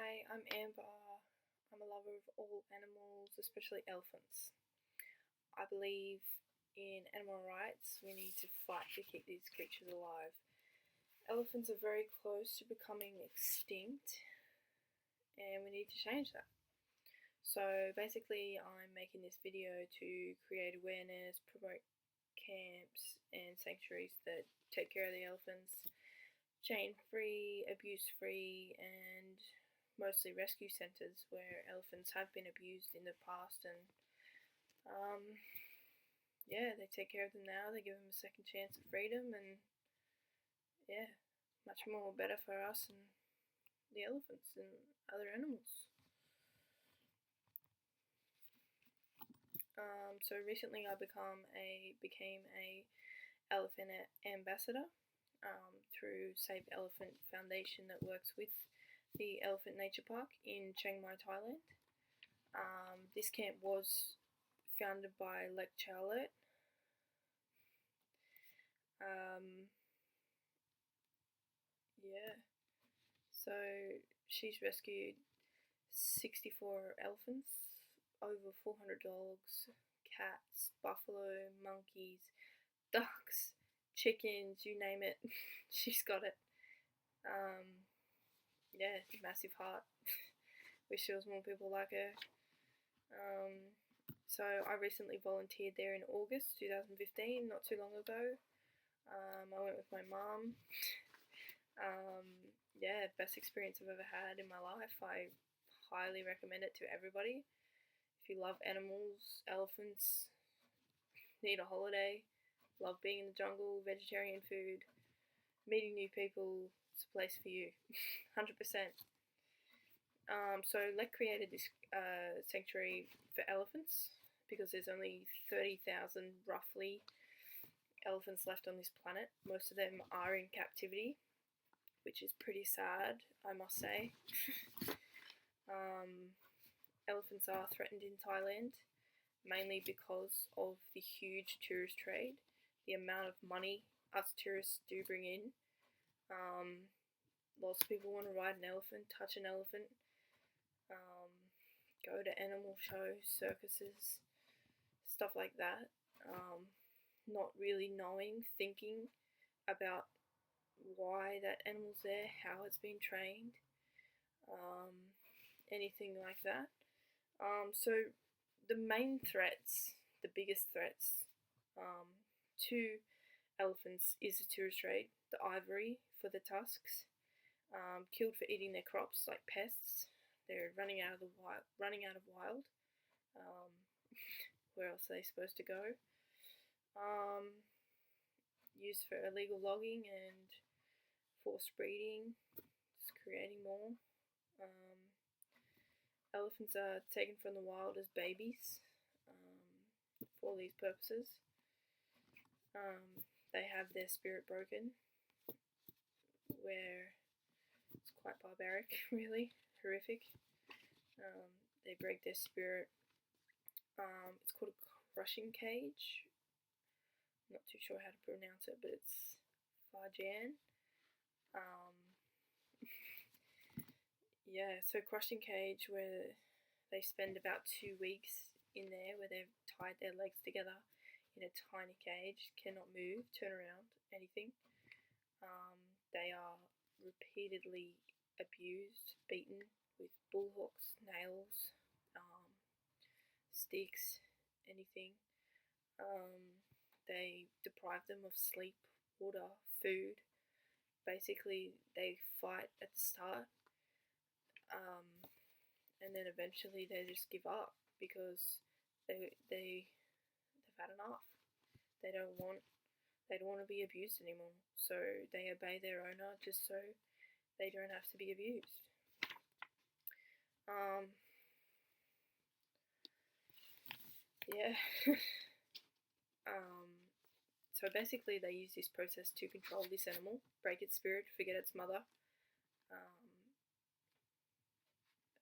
Hi, I'm Amber. I'm a lover of all animals, especially elephants. I believe in animal rights. We need to fight to keep these creatures alive. Elephants are very close to becoming extinct, and we need to change that. So basically, I'm making this video to create awareness, promote camps and sanctuaries that take care of the elephants, chain-free, abuse-free, and mostly rescue centres where elephants have been abused in the past, and yeah, they take care of them now. They give them a second chance at freedom, and yeah, much more better for us and the elephants and other animals. So recently I became a elephant ambassador through Save Elephant Foundation that works with the Elephant Nature Park in Chiang Mai, Thailand. This camp was founded by Lek Chailert. Yeah, so she's rescued 64 elephants, over 400 dogs, cats, buffalo, monkeys, ducks, chickens, you name it, she's got it. Yeah, massive heart. Wish there was more people like her. So I recently volunteered there in August 2015, not too long ago. I went with my mum. Yeah, best experience I've ever had in my life. I highly recommend it to everybody. If you love animals, elephants, need a holiday, love being in the jungle, vegetarian food, meeting new people, it's a place for you. 100%. So Lek created this sanctuary for elephants because there's only 30,000 roughly elephants left on this planet. Most of them are in captivity, which is pretty sad, I must say. Elephants are threatened in Thailand, mainly because of the huge tourist trade, the amount of money us tourists do bring in. Lots of people want to ride an elephant, touch an elephant, go to animal shows, circuses, stuff like that. Not really thinking about why that animal's there, how it's been trained, anything like that. So the main threats, the biggest threats to elephants is the tourist trade, the ivory for the tusks, killed for eating their crops like pests. They're running out of wild. Where else are they supposed to go? Used for illegal logging and forced breeding, just creating more. Elephants are taken from the wild as babies for these purposes. They have their spirit broken, where it's quite barbaric, really horrific. They break their spirit. It's called a crushing cage. I'm not too sure how to pronounce it, but it's Fajan. Yeah, so crushing cage, where they spend about 2 weeks in there, where they've tied their legs together in a tiny cage, cannot move, turn around, anything. They are repeatedly abused, beaten with bullhooks, nails, sticks, anything. They deprive them of sleep, water, food. Basically, they fight at the start, and then eventually they just give up because they've had enough. They don't want to be abused anymore, so they obey their owner just so they don't have to be abused. Yeah. So basically they use this process to control this animal, break its spirit, forget its mother,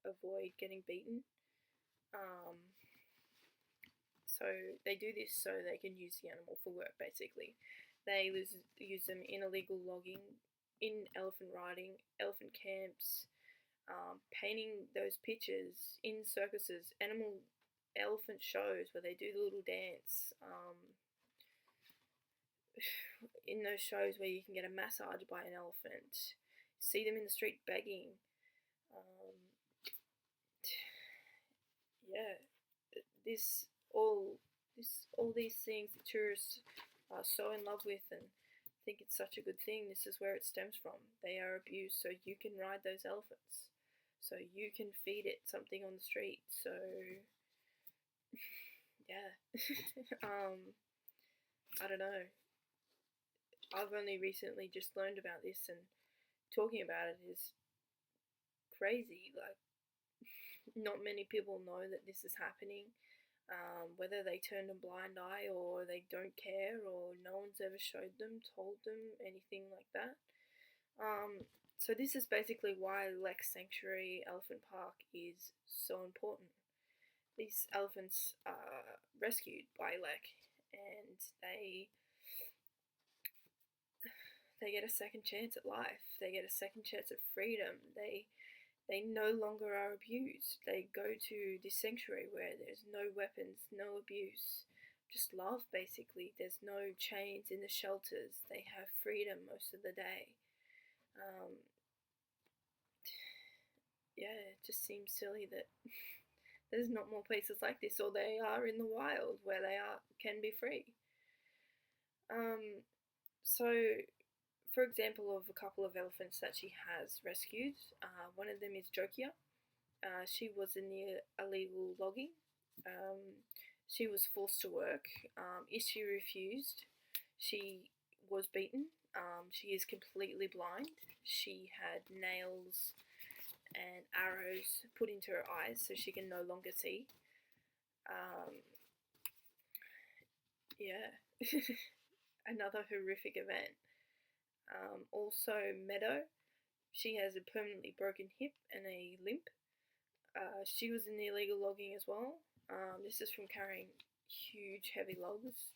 avoid getting beaten. So they do this so they can use the animal for work, basically. They use them in illegal logging, in elephant riding, elephant camps, painting those pictures in circuses, elephant shows where they do the little dance. In those shows where you can get a massage by an elephant, see them in the street begging. Yeah, all these things that tourists are so in love with and think it's such a good thing. This is where it stems from. They are abused so you can ride those elephants, so you can feed it something on the street. So yeah, I don't know. I've only recently just learned about this, and talking about it is crazy. Like, not many people know that this is happening. Whether they turned a blind eye or they don't care or no one's ever showed them, told them, anything like that. So this is basically why Lek Sanctuary Elephant Park is so important. These elephants are rescued by Lek, and they get a second chance at life. They get a second chance at freedom. They no longer are abused. They go to this sanctuary where there's no weapons, no abuse, just love basically. There's no chains in the shelters. They have freedom most of the day. Yeah, it just seems silly that there's not more places like this, or they are in the wild where they can be free. So, for example, of a couple of elephants that she has rescued, one of them is Jokia. She was in the illegal logging. She was forced to work. If she refused, she was beaten. She is completely blind. She had nails and arrows put into her eyes so she can no longer see. Yeah, another horrific event. Also, Meadow, she has a permanently broken hip and a limp. She was in the illegal logging as well. This is from carrying huge, heavy logs,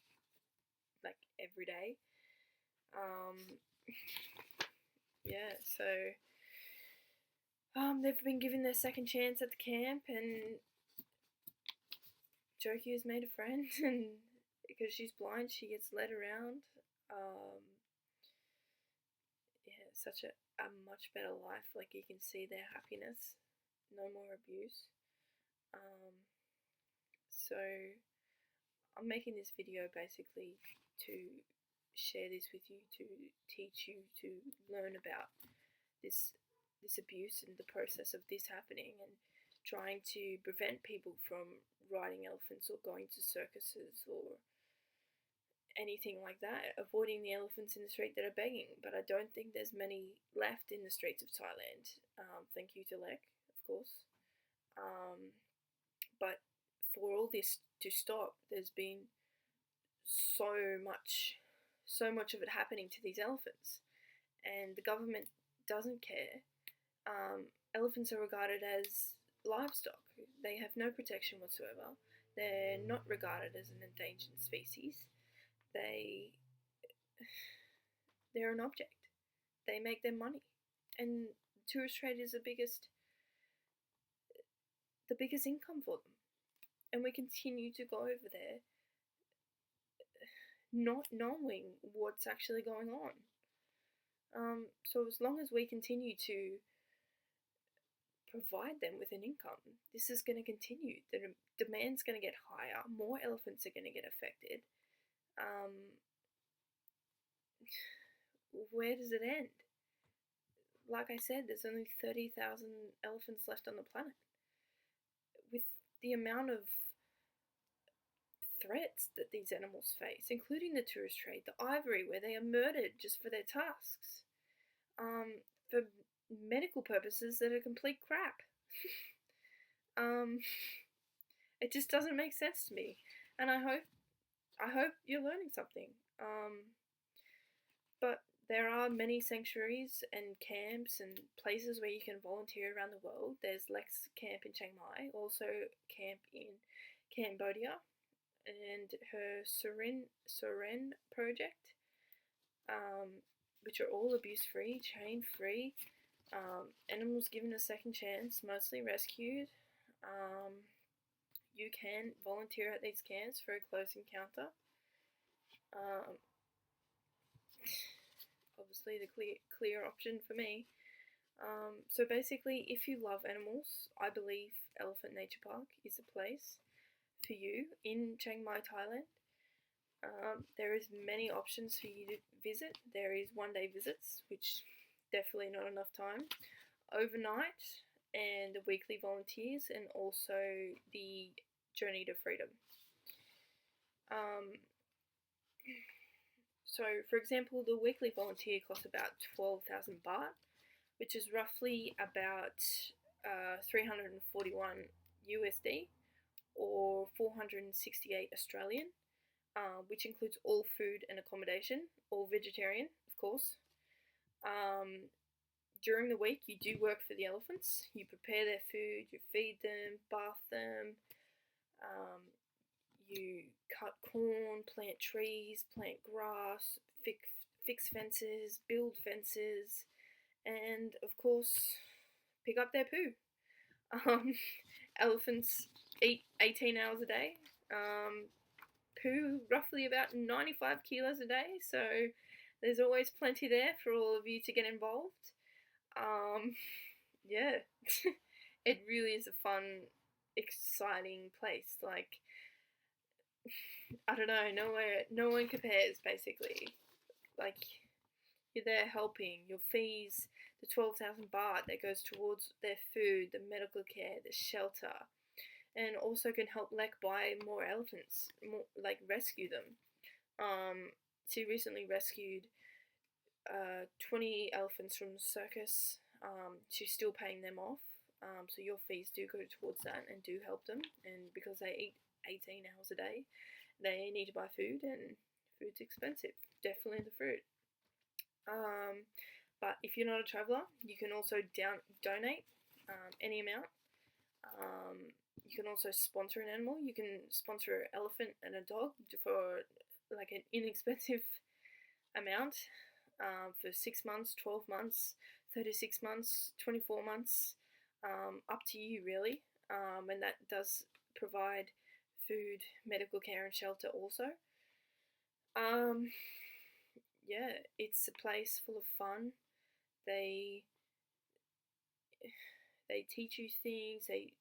like every day. Yeah, so they've been given their second chance at the camp, and Joki has made a friend, and because she's blind, she gets led around. Yeah, such a much better life. Like, you can see their happiness, no more abuse. So I'm making this video basically to share this with you, to teach you to learn about this abuse and the process of this happening, and trying to prevent people from riding elephants or going to circuses or anything like that, avoiding the elephants in the street that are begging. But I don't think there's many left in the streets of Thailand. Thank you to Lek, of course. But for all this to stop, there's been so much of it happening to these elephants, and the government doesn't care. Elephants are regarded as livestock. They have no protection whatsoever. They're not regarded as an endangered species. They're an object. They make their money, and tourist trade is the biggest income for them. And we continue to go over there not knowing what's actually going on. So as long as we continue to provide them with an income, this is going to continue. The demand's going to get higher. More elephants are going to get affected. Where does it end? Like I said, there's only 30,000 elephants left on the planet. With the amount of threats that these animals face, including the tourist trade, the ivory, where they are murdered just for their tusks, for medical purposes that are complete crap. It just doesn't make sense to me, and I hope you're learning something. But there are many sanctuaries and camps and places where you can volunteer around the world. There's Lek's camp in Chiang Mai, also camp in Cambodia, and her Soren project, which are all abuse-free, chain-free. Animals given a second chance, mostly rescued. You can volunteer at these camps for a close encounter. Obviously, the clear option for me. So basically, if you love animals, I believe Elephant Nature Park is a place for you in Chiang Mai, Thailand. There is many options for you to visit. There is one-day visits, which definitely not enough time, overnight, and the weekly volunteers, and also the journey to freedom. So, for example, the weekly volunteer costs about 12,000 baht, which is roughly about 341 USD or 468 Australian, which includes all food and accommodation, all vegetarian, of course. During the week, you do work for the elephants. You prepare their food, you feed them, bath them, you cut corn, plant trees, plant grass, fix fences, build fences, and of course, pick up their poo. Elephants eat 18 hours a day, poo roughly about 95 kilos a day, so there's always plenty there for all of you to get involved. Yeah, it really is a fun, exciting place. Like, I don't know, no one compares, basically. Like, you're there helping, your fees, the 12,000 baht that goes towards their food, the medical care, the shelter, and also can help Lek buy more elephants, like rescue them. She recently rescued 20 elephants from the circus. She's still paying them off, so your fees do go towards that and do help them, and because they eat 18 hours a day, they need to buy food, and food's expensive, definitely the fruit. But if you're not a traveller, you can also donate any amount. You can also sponsor an animal. You can sponsor an elephant and a dog for like an inexpensive amount for 6 months, 12 months, 36 months, 24 months, up to you really. And that does provide food, medical care, and shelter also. Yeah, it's a place full of fun. They teach you things. They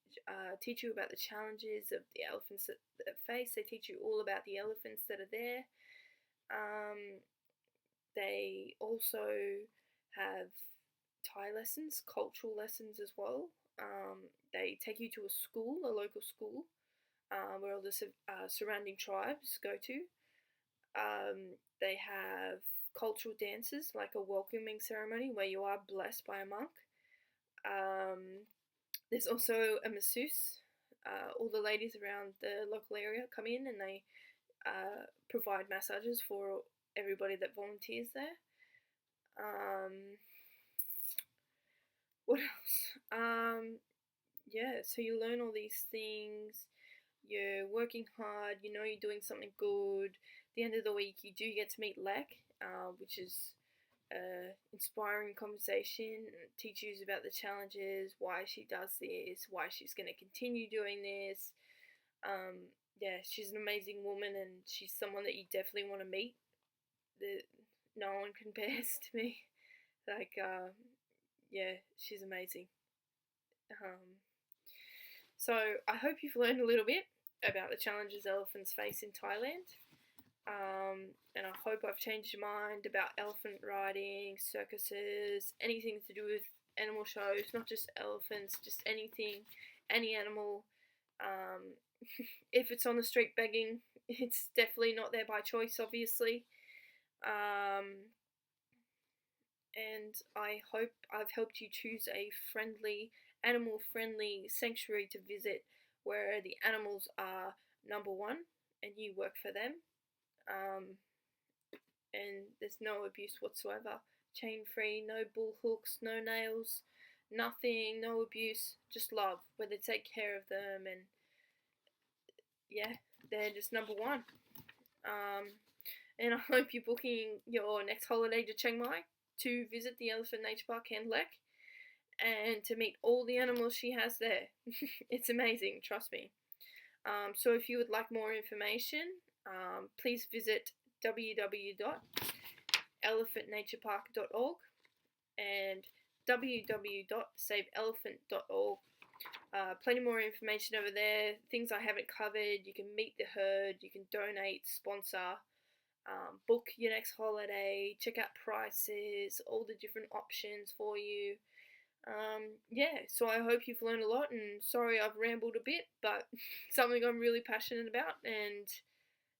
teach you about the challenges of the elephants that face. They teach you all about the elephants that are there. They also have Thai lessons, cultural lessons as well. They take you to a school, a local school, where all the surrounding tribes go to. They have cultural dances, like a welcoming ceremony where you are blessed by a monk. There's also a masseuse. All the ladies around the local area come in and they provide massages for everybody that volunteers there. What else? Yeah, so you learn all these things. You're working hard. You know you're doing something good. At the end of the week, you do get to meet Lek, which is inspiring conversation, teach you about the challenges, why she does this, why she's going to continue doing this. Yeah, she's an amazing woman, and she's someone that you definitely want to meet. No one compares to me. Like, yeah, she's amazing. So I hope you've learned a little bit about the challenges elephants face in Thailand. And I hope I've changed your mind about elephant riding, circuses, anything to do with animal shows, not just elephants, just anything, any animal. If it's on the street begging, it's definitely not there by choice, obviously. And I hope I've helped you choose a friendly, animal-friendly sanctuary to visit where the animals are number one and you work for them. And there's no abuse whatsoever. Chain free, no bull hooks, no nails, nothing, no abuse, just love, where they take care of them, and yeah, they're just number one. And I hope you're booking your next holiday to Chiang Mai to visit the Elephant Nature Park and Lek. and to meet all the animals she has there. It's amazing, trust me. So if you would like more information, please visit www.elephantnaturepark.org and www.saveelephant.org. Plenty more information over there, things I haven't covered. You can meet the herd, you can donate, sponsor, book your next holiday, check out prices, all the different options for you. Yeah, so I hope you've learned a lot, and sorry I've rambled a bit, but something I'm really passionate about, and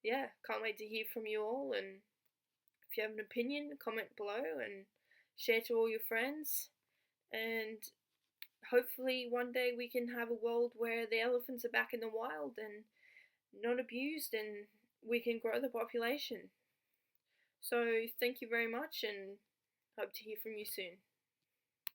yeah, can't wait to hear from you all. And if you have an opinion, comment below and share to all your friends. And hopefully one day we can have a world where the elephants are back in the wild and not abused, and we can grow the population. So thank you very much, and hope to hear from you soon.